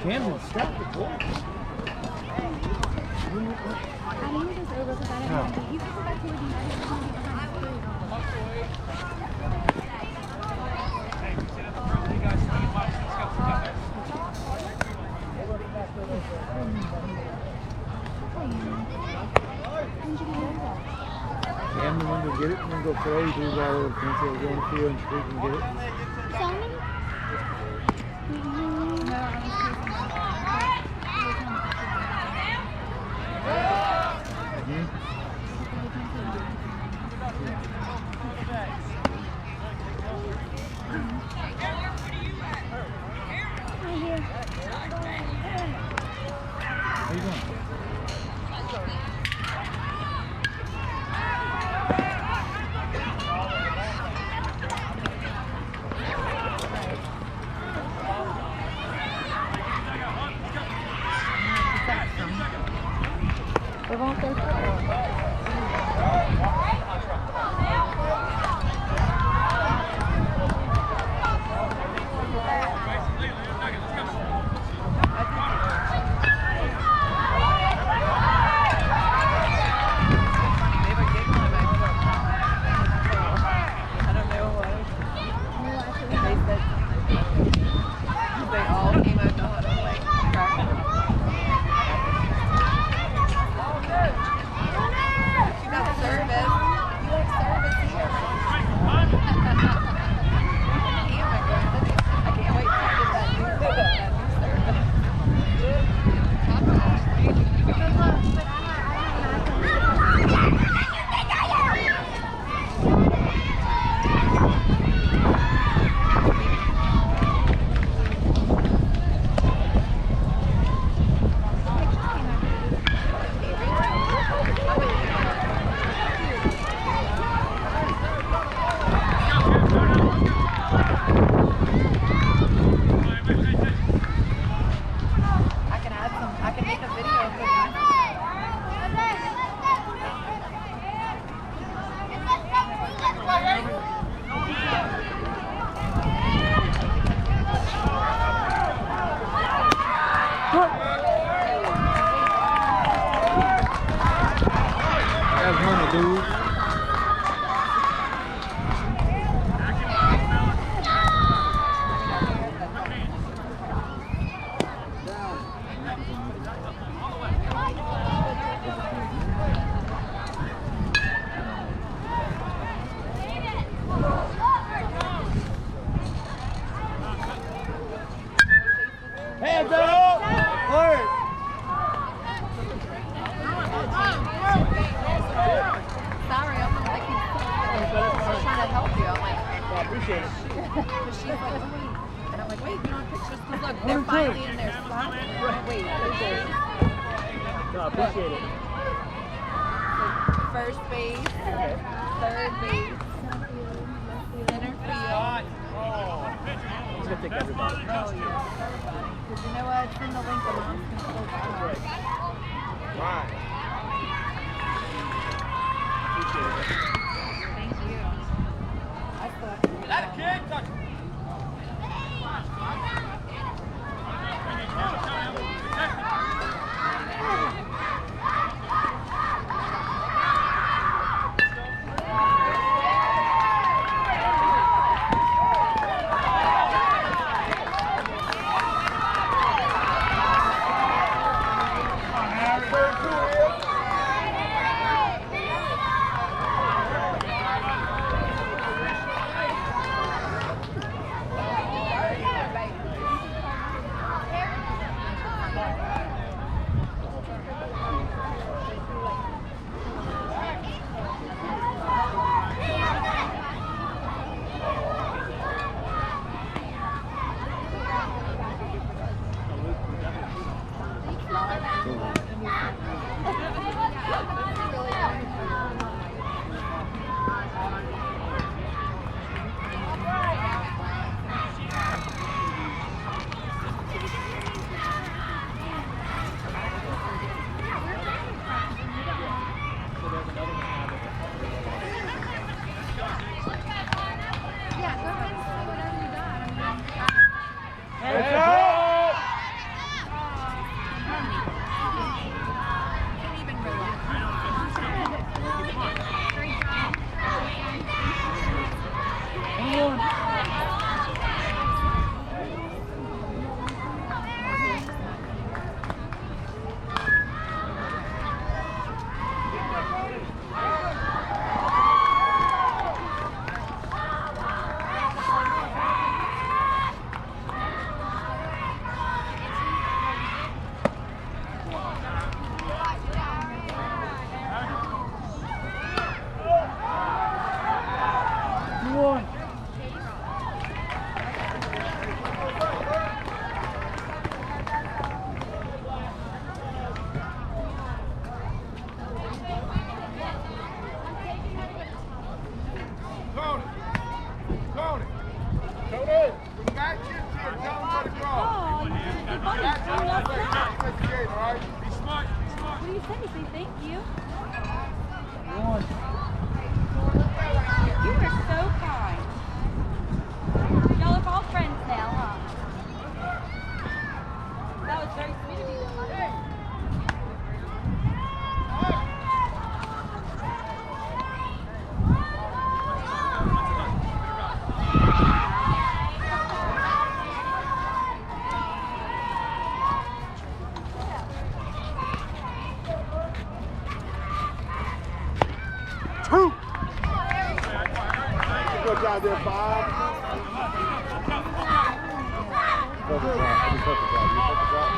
Camden stopped the ball. I knew it was over because I didn't want to be. You can go back to the United and be behind the three. Camden went to get it and then go throw. He threw the ball over the fence. They were going to field and Street can get it. Salmon? No, I was chasing How you doing? We're going to go. That's money, dude. Hands up! Word! Sorry, I'm like, she's trying to help you. I'm like, I appreciate it. but she's like, wait. And I'm like, wait, you want pictures? Because look, they're finally in their spot. Wait, pictures. No, I appreciate it. First base, third base, center field. It's gonna take everybody. Oh, yeah. Because you know what? It's in the link of mom's control. Right. Appreciate it. Thank you. I thought. That a kid? Touch. Bird, What do you say? Say thank you. One. You are so kind. Y'all are all friends now, huh? That was very sweet of you. Two. Good job there, Bob. Perfect job. You perfect job. You perfect job.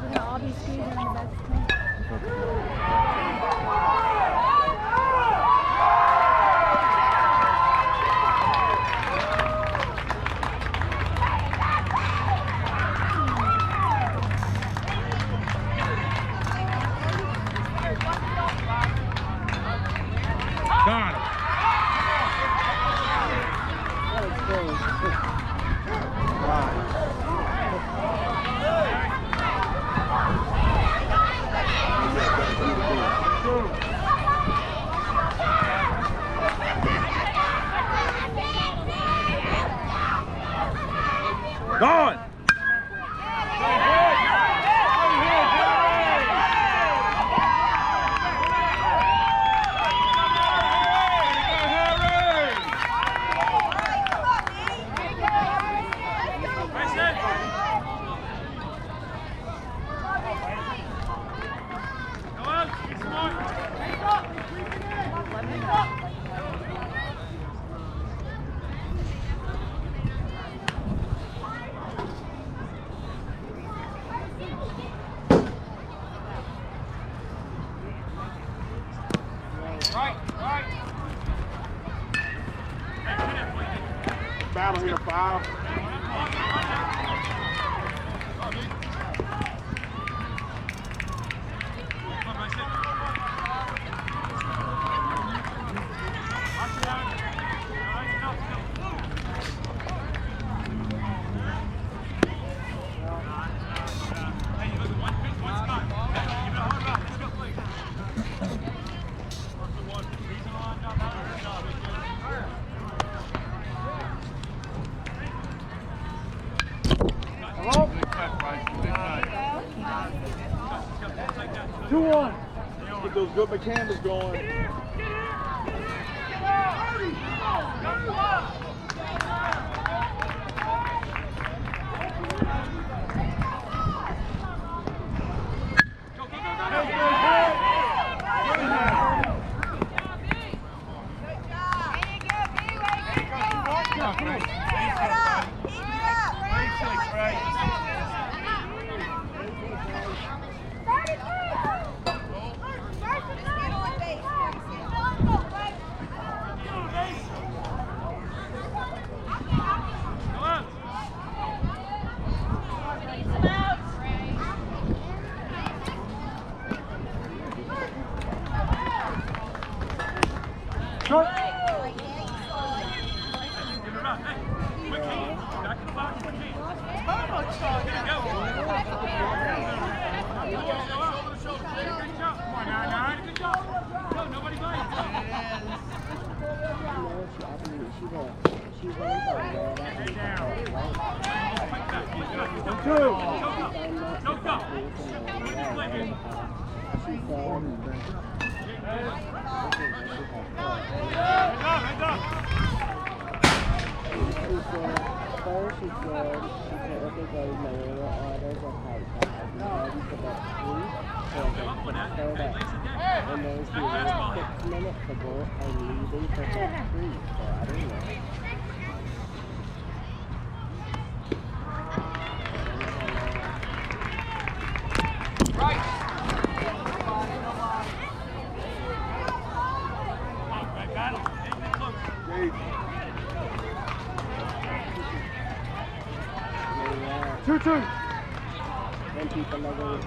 We're gonna all be squeezing in the best team. Got it. That was close. Wow. Gone. Battle here, Bob. Hello? 2-1. Get those good McCandles going. Short. First, she said okay, mail orders of height ready for the free for the third up. And then she was 6 minutes ago and leaving for the free, so I don't know. Two. When people are going,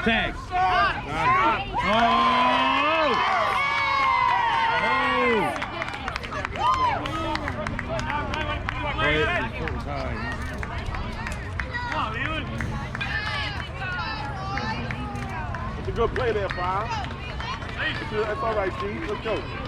Tag. Got it. It's a good play there, Five. That's all right, Steve. Let's go.